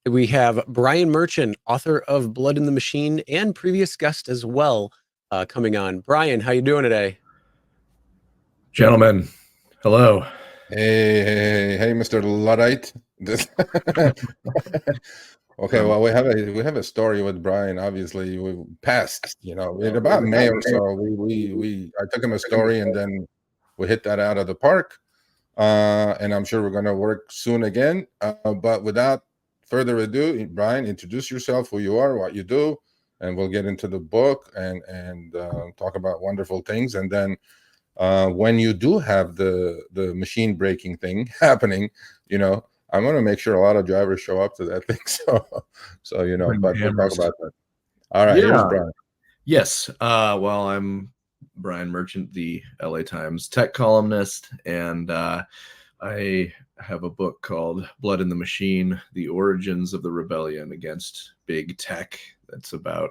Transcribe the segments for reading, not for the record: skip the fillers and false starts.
We have Brian Merchant, author of Blood in the Machine, and previous guest as well, coming on. Brian, how you doing today? Gentlemen, hello. Hey, Mr. Luddite. Okay, well, we have a story with Brian. Obviously, we passed, in about May or so. I took him a story, and then we hit that out of the park. And I'm sure we're going to work soon again. But without further ado, Brian, introduce yourself, who you are, what you do, and we'll get into the book and talk about wonderful things. And then when you do have the machine breaking thing happening, I'm going to make sure a lot of drivers show up to that thing. But we'll talk about that. All right, here's Brian. Yes. Well, I'm Brian Merchant, the LA Times tech columnist, and I have a book called Blood in the Machine: The Origins of the Rebellion Against Big Tech. That's about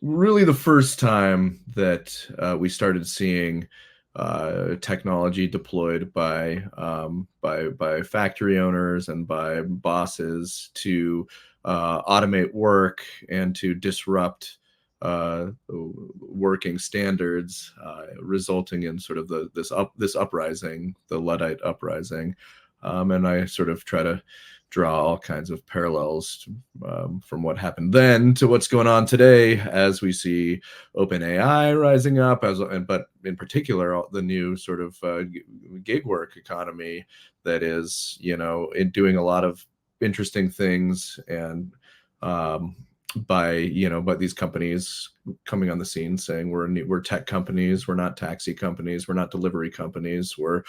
really the first time that we started seeing technology deployed by factory owners and by bosses to automate work and to disrupt working standards, resulting in sort of this uprising, the Luddite uprising. And I sort of try to draw all kinds of parallels from what happened then to what's going on today, as we see OpenAI rising up, but in particular the new sort of gig work economy that is, doing a lot of interesting things, and by these companies coming on the scene saying we're tech companies, we're not taxi companies, we're not delivery companies, we're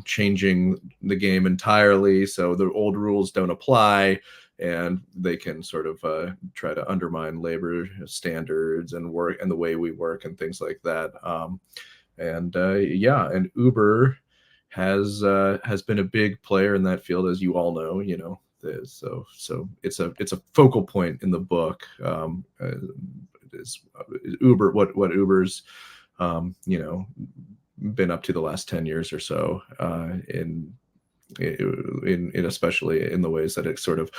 changing the game entirely, so the old rules don't apply, and they can sort of try to undermine labor standards and work and the way we work and things like that. And Uber has been a big player in that field, as you all know. So it's a focal point in the book. Is Uber, what Uber's been up to the last 10 years or so, in especially in the ways that it sort of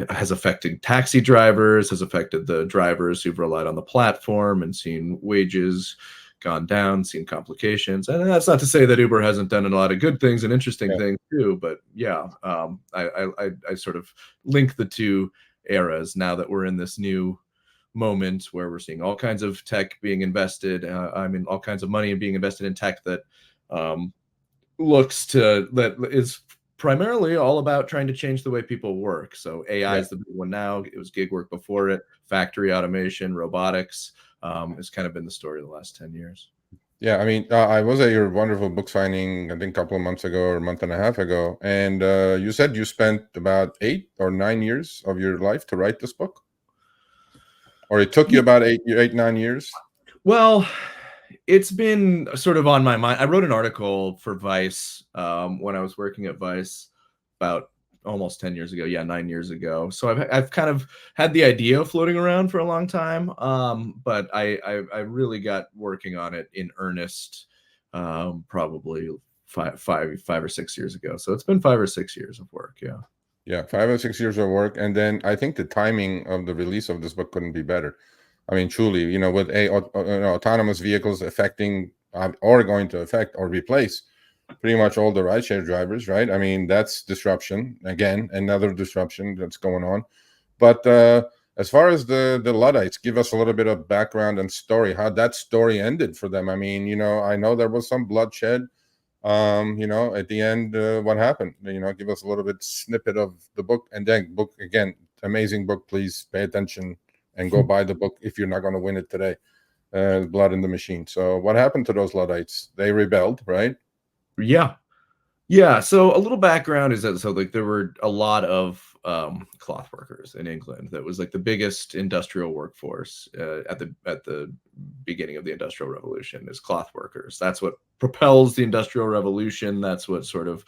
has affected taxi drivers, has affected the drivers who've relied on the platform and seen wages gone down, seen complications. And that's not to say that Uber hasn't done a lot of good things and interesting things too, but I sort of link the two eras now that we're in this new moment where we're seeing all kinds of tech being invested. All kinds of money being invested in tech that that is primarily all about trying to change the way people work. So AI is the big one now. It was gig work before it. Factory automation, robotics has kind of been the story of the last 10 years. Yeah, I was at your wonderful book signing, I think a couple of months ago or a month and a half ago, and you said you spent about 8 or 9 years of your life to write this book? Or it took you about 9 years? Well, it's been sort of on my mind. I wrote an article for Vice when I was working at Vice about almost 10 years ago. 9 years ago. So I've kind of had the idea floating around for a long time. But I really got working on it in earnest probably five or 6 years ago. So it's been 5 or 6 years of work. Yeah. Yeah, 5 or 6 years of work. And then I think the timing of the release of this book couldn't be better. Truly, with autonomous vehicles affecting or going to affect or replace pretty much all the rideshare drivers, right? That's disruption. Again, another disruption that's going on. But as far as the Luddites, give us a little bit of background and story, how that story ended for them. I know there was some bloodshed. At the end, what happened? Give us a little bit snippet of the book, and then book again. Amazing book. Please pay attention and go buy the book if you're not going to win it today. Blood in the Machine. So what happened to those Luddites? They rebelled, right? Yeah. So a little background is that there were a lot of cloth workers in England. That was like the biggest industrial workforce at the beginning of the Industrial Revolution is cloth workers. That's what propels the Industrial Revolution. That's what sort of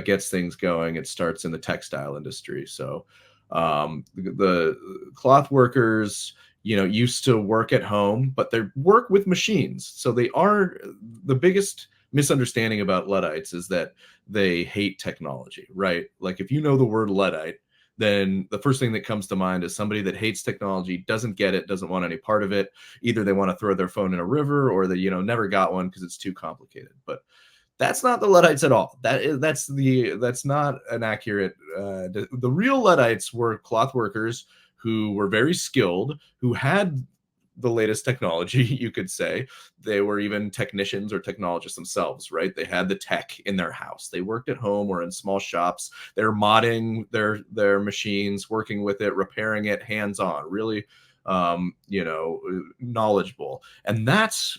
gets things going. It starts in the textile industry. So the cloth workers, used to work at home, but they work with machines. So they are the biggest misunderstanding about Luddites is that they hate technology, right? Like if you know the word Luddite, then the first thing that comes to mind is somebody that hates technology, doesn't get it, doesn't want any part of it. Either they want to throw their phone in a river, or they, never got one because it's too complicated. But that's not the Luddites at all. That's not an accurate. The real Luddites were cloth workers who were very skilled, who had the latest technology, you could say. They were even technicians or technologists themselves, right? They had the tech in their house. They worked at home or in small shops. They're modding their machines, working with it, repairing it, hands-on, really, knowledgeable. And that's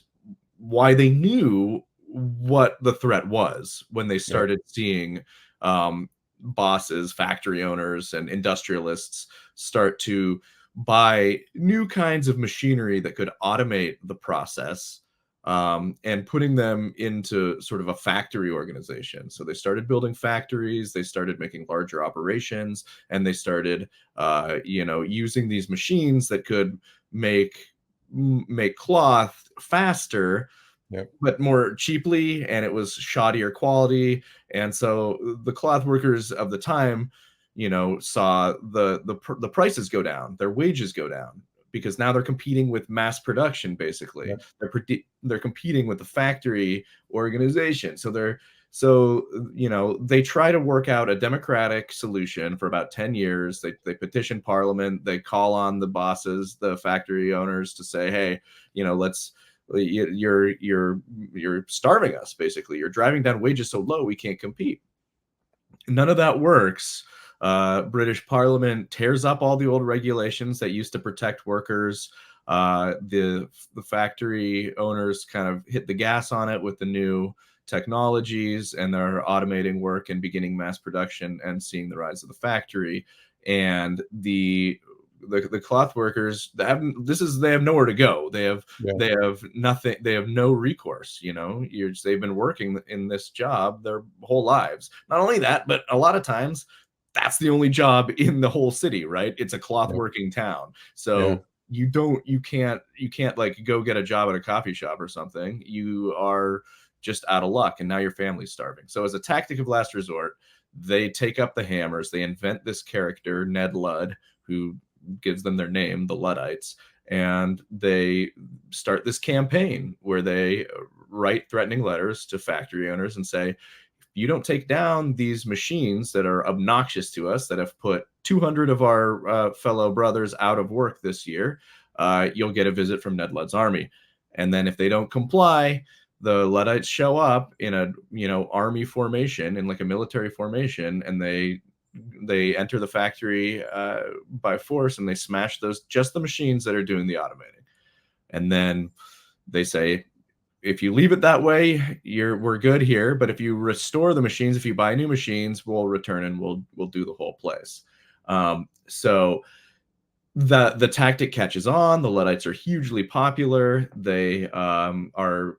why they knew what the threat was when they started seeing bosses, factory owners, and industrialists start to buy new kinds of machinery that could automate the process, and putting them into sort of a factory organization. So they started building factories, they started making larger operations, and they started, using these machines that could make cloth faster, but more cheaply, and it was shoddier quality. And so the cloth workers of the time, saw the prices go down, their wages go down, because now they're competing with mass production. Basically, they're competing with the factory organization. So they try to work out a democratic solution for about 10 years. They petition parliament. They call on the bosses, the factory owners, to say, hey, you're starving us. Basically, you're driving down wages so low we can't compete. None of that works. British Parliament tears up all the old regulations that used to protect workers. The factory owners kind of hit the gas on it with the new technologies, and they're automating work and beginning mass production and seeing the rise of the factory. And the cloth workers, they have nowhere to go. They have nothing. They have no recourse. They've been working in this job their whole lives. Not only that, but a lot of times that's the only job in the whole city, right? It's a cloth working town. So you can't like go get a job at a coffee shop or something. You are just out of luck, and now your family's starving. So as a tactic of last resort, they take up the hammers. They invent this character, Ned Ludd, who gives them their name, the Luddites, and they start this campaign where they write threatening letters to factory owners and say, if you don't take down these machines that are obnoxious to us, that have put 200 of our fellow brothers out of work this year, you'll get a visit from Ned Ludd's army. And then if they don't comply, the Luddites show up in a army formation, in like a military formation, and they enter the factory by force, and they smash just the machines that are doing the automating. And then they say, if you leave it that way, we're good here. But if you restore the machines, if you buy new machines, we'll return and we'll do the whole place. So the tactic catches on. The Luddites are hugely popular. They are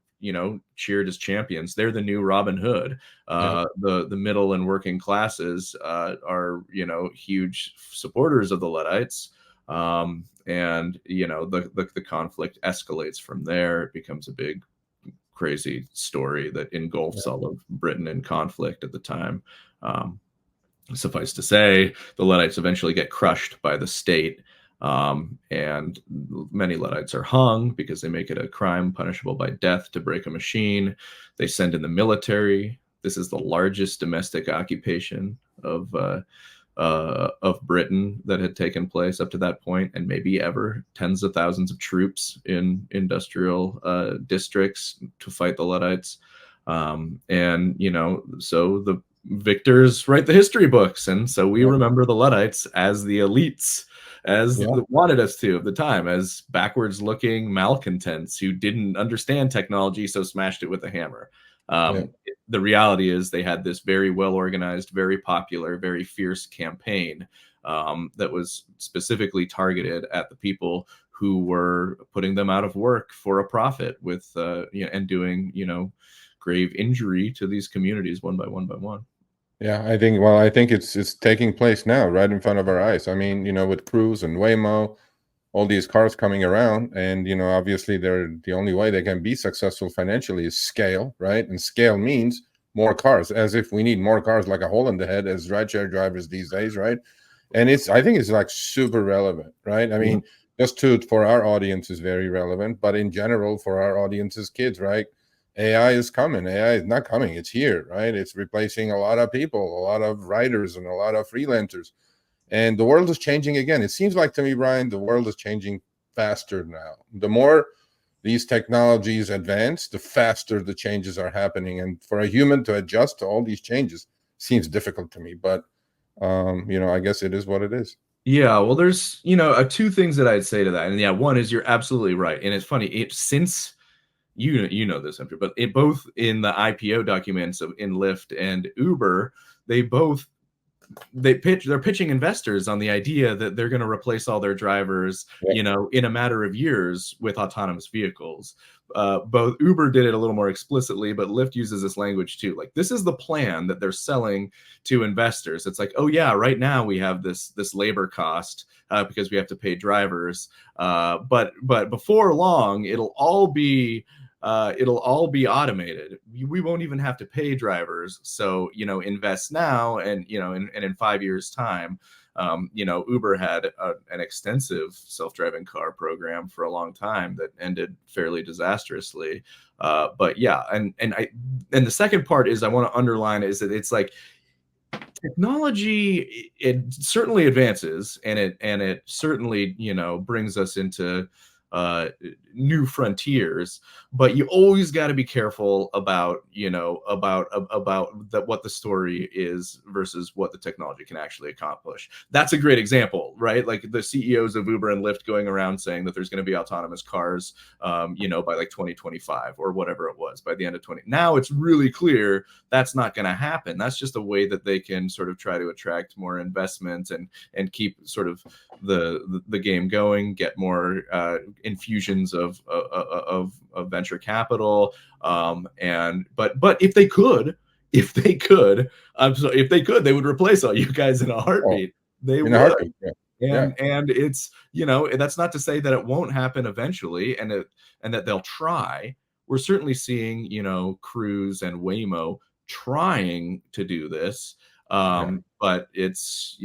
cheered as champions. They're the new Robin Hood. The middle and working classes are huge supporters of the Luddites. And the conflict escalates from there. It becomes a big, crazy story that engulfs all of Britain in conflict at the time. Suffice to say, the Luddites eventually get crushed by the state. And many Luddites are hung because they make it a crime punishable by death to break a machine. They send in the military. This is the largest domestic occupation of Britain that had taken place up to that point, and maybe ever. Tens of thousands of troops in industrial districts to fight the Luddites. So the victors write the history books, and so we remember the Luddites as the elites, as wanted us to at the time, as backwards looking malcontents who didn't understand technology, so smashed it with a hammer. The reality is they had this very well organized, very popular, very fierce campaign that was specifically targeted at the people who were putting them out of work for a profit, with and doing grave injury to these communities one by one by one. Yeah, I think it's taking place now, right in front of our eyes. I mean, with Cruise and Waymo, all these cars coming around, and obviously they're the only way they can be successful financially is scale, right? And scale means more cars, as if we need more cars like a hole in the head as rideshare drivers these days, right? And I think it's like super relevant, right? I mean, just for our audience is very relevant, but in general for our audience's kids, right? AI is coming. AI is not coming. It's here, right? It's replacing a lot of people, a lot of writers, and a lot of freelancers. And the world is changing again. It seems like to me, Brian, the world is changing faster now. The more these technologies advance, the faster the changes are happening. And for a human to adjust to all these changes seems difficult to me. But, I guess it is what it is. Yeah, well, there's, two things that I'd say to that. And yeah, one is you're absolutely right. And it's funny, since you know this, I'm sure, but both in the IPO documents in Lyft and Uber, they're pitching investors on the idea that they're going to replace all their drivers, in a matter of years with autonomous vehicles. Both Uber did it a little more explicitly, but Lyft uses this language too. Like, this is the plan that they're selling to investors. It's like, oh yeah, right now we have this labor cost because we have to pay drivers, but before long it'll all be automated. We won't even have to pay drivers. So, invest now, and, in 5 years time, Uber had an extensive self-driving car program for a long time that ended fairly disastrously. But yeah, and the second part is I want to underline is that it's like, technology, it certainly advances, and it certainly, brings us into new frontiers, but you always got to be careful about what the story is versus what the technology can actually accomplish. That's a great example, right? Like the CEOs of Uber and Lyft going around saying that there's going to be autonomous cars by like 2025 or whatever it was, by the end of 20. Now it's really clear that's not going to happen. That's just a way that they can sort of try to attract more investment and keep sort of the game going, get more infusions of venture capital, but if they could, they would replace all you guys in a heartbeat. They would. And it's, that's not to say that it won't happen eventually, and that they'll try. We're certainly seeing, Cruise and Waymo trying to do this, but it's,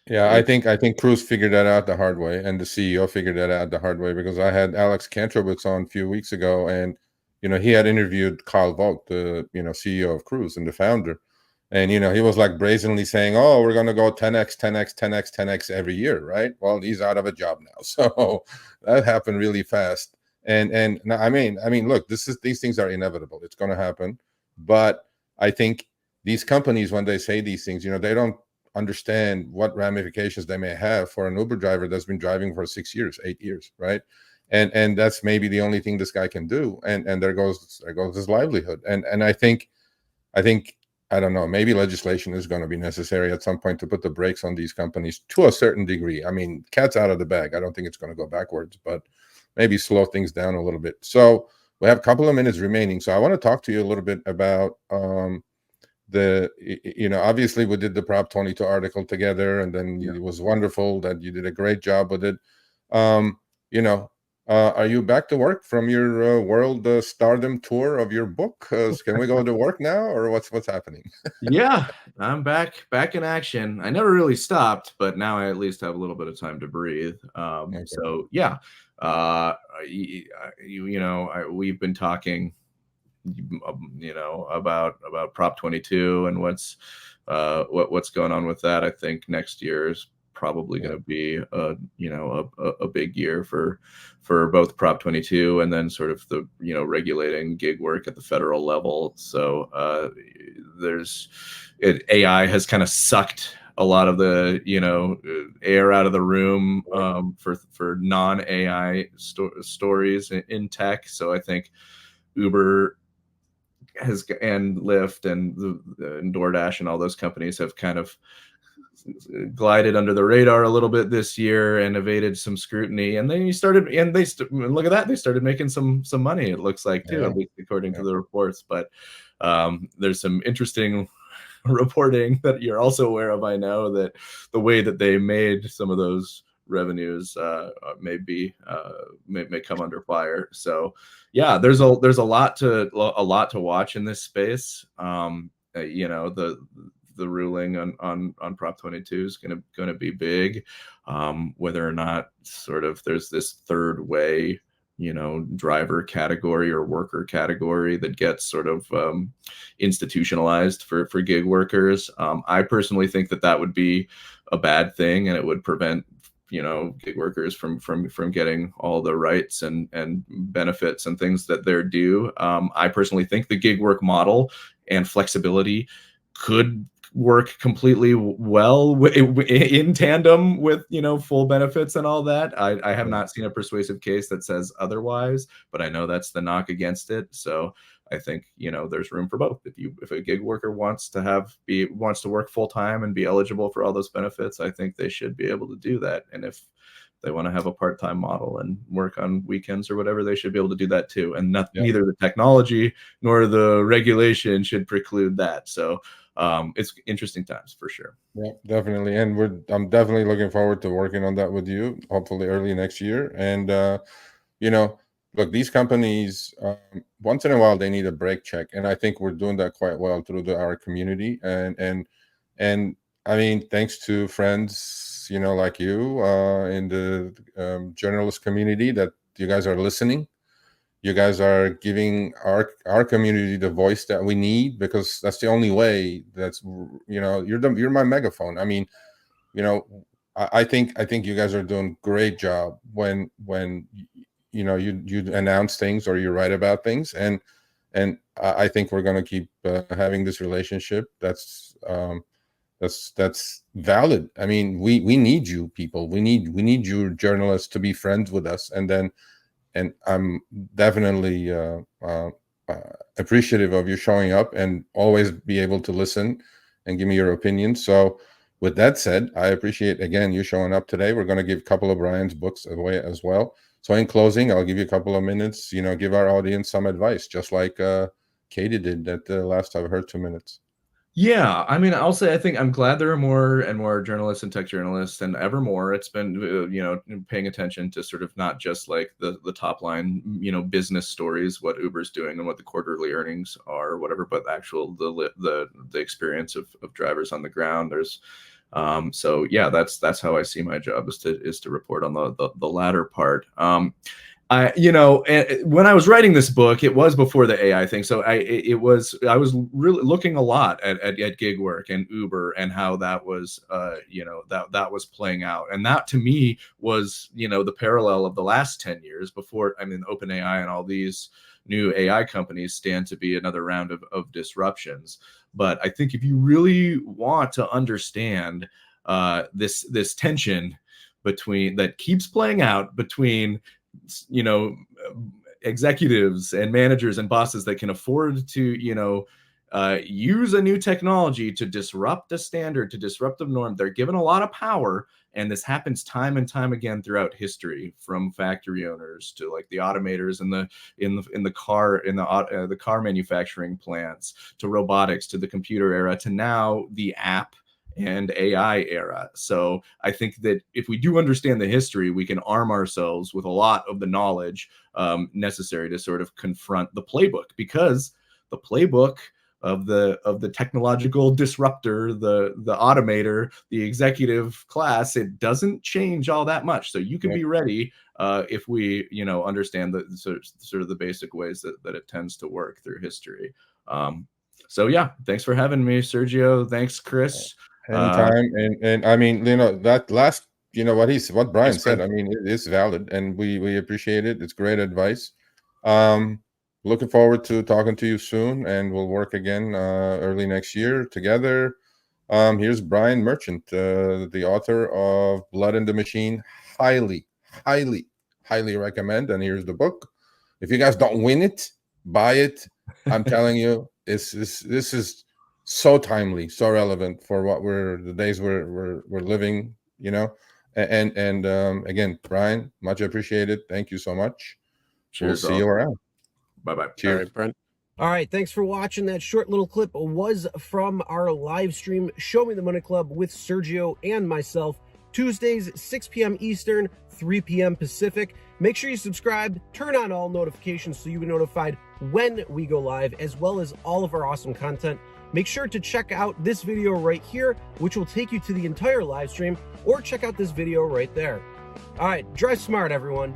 yeah, I think Cruise figured that out the hard way, and the CEO figured that out the hard way, because I had Alex Kantrowitz on a few weeks ago, and he had interviewed Kyle Vogt, the CEO of Cruise and the founder, and he was like brazenly saying, "Oh, we're going to go 10x, 10x, 10x, 10x every year," right? Well, he's out of a job now, so that happened really fast. And I mean, look, these things are inevitable. It's going to happen, but I think these companies, when they say these things, they don't understand what ramifications they may have for an Uber driver that's been driving for 6 years, 8 years, right? And that's maybe the only thing this guy can do. And there goes his livelihood. And I think I don't know, maybe legislation is going to be necessary at some point to put the brakes on these companies to a certain degree. I mean, cat's out of the bag. I don't think it's going to go backwards, but maybe slow things down a little bit. So we have a couple of minutes remaining. So I want to talk to you a little bit about obviously we did the Prop 22 article together, and then it was wonderful that you did a great job with it. Are you back to work from your world stardom tour of your book? Can we go to work now, or what's happening? Yeah, I'm back in action. I never really stopped, but now I at least have a little bit of time to breathe. Okay. So yeah, we've been talking, about Prop 22 and what's going on with that. I think next year is probably going to be a big year for both Prop 22 and then sort of the regulating gig work at the federal level. So AI has kind of sucked a lot of the air out of the room for non-AI stories in tech. So I think Uber and Lyft and Doordash and all those companies have kind of glided under the radar a little bit this year and evaded some scrutiny. And then look at that, they started making some money, it looks like, too, at least according to the reports. But there's some interesting reporting that you're also aware of, I know, that the way that they made some of those revenues may come under fire. So yeah, there's a lot to watch in this space. You know, the ruling on Prop 22 is going to be big. Whether or not sort of there's this third way, you know, driver category or worker category that gets sort of institutionalized for gig workers. I personally think that would be a bad thing, and it would prevent, you know, gig workers from getting all the rights and benefits and things that they're due. I personally think the gig work model and flexibility could work completely well in tandem with, you know, full benefits and all that. I have not seen a persuasive case that says otherwise, but I know that's the knock against it. So I think, you know, there's room for both. If a gig worker wants to work full time and be eligible for all those benefits, I think they should be able to do that. And if they want to have a part-time model and work on weekends or whatever, they should be able to do that too. And neither the technology nor the regulation should preclude that. So it's interesting times for sure. Yeah, definitely. And I'm definitely looking forward to working on that with you, hopefully early next year. And, you know, look, these companies, once in a while, they need a brake check. And I think we're doing that quite well through our community. And I mean, thanks to friends, you know, like you in the journalist community, that you guys are listening. You guys are giving our community the voice that we need, because that's the only way. That's, you know, you're my megaphone. I mean, you know, I think you guys are doing a great job when you know, you announce things or you write about things, and I think we're going to keep having this relationship. That's valid. I mean, we need you people. We need you journalists to be friends with us, and I'm definitely appreciative of you showing up and always be able to listen and give me your opinion. So with that said, I appreciate, again, you showing up today. We're going to give a couple of Brian's books away as well. So in closing, I'll give you a couple of minutes, you know, give our audience some advice, just like Katie did at the last I've heard 2 minutes. Yeah, I mean, I'll say I think I'm glad there are more and more journalists and tech journalists, and ever more. It's been, you know, paying attention to sort of not just like the top line, you know, business stories, what Uber's doing and what the quarterly earnings are, or whatever, but actual the experience of drivers on the ground. There's so yeah, that's how I see my job, is to report on the latter part. You know, when I was writing this book, it was before the AI thing. So I was really looking a lot at gig work and Uber and how that was, you know, that was playing out. And that to me was, you know, the parallel of the last 10 years before. I mean, OpenAI and all these new AI companies stand to be another round of disruptions. But I think if you really want to understand this tension that keeps playing out between, you know, executives and managers and bosses that can afford to, you know, use a new technology to disrupt a standard, to disrupt the norm. They're given a lot of power, and this happens time and time again throughout history, from factory owners to like the automators in the car manufacturing plants, to robotics, to the computer era, to now the app and AI era. So I think that if we do understand the history, we can arm ourselves with a lot of the knowledge necessary to sort of confront the playbook, because the playbook of the technological disruptor, the automator, the executive class, it doesn't change all that much. So you can be ready if we, you know, understand the sort of the basic ways that it tends to work through history. So yeah, thanks for having me, Sergio. Thanks, Chris. Anytime. And I mean, you know, that last, you know, what Brian said, I mean, it is valid, and we appreciate it. It's great advice. Looking forward to talking to you soon, and we'll work again early next year together. Here's Brian Merchant, the author of Blood in the Machine. Highly recommend. And here's the book. If you guys don't win it, buy it. I'm telling you, this is so timely, so relevant for the days we're living, you know. And again, Brian, much appreciated. Thank you so much. Cheers. We'll see you around. Bye-bye. Cheers. All right, Brent. All right, thanks for watching. That short little clip was from our live stream, Show Me the Money Club, with Sergio and myself Tuesdays, 6 p.m. Eastern, 3 p.m. Pacific. Make sure you subscribe, turn on all notifications so you get notified when we go live, as well as all of our awesome content. Make sure to check out this video right here, which will take you to the entire live stream, or check out this video right there. All right, drive smart, everyone.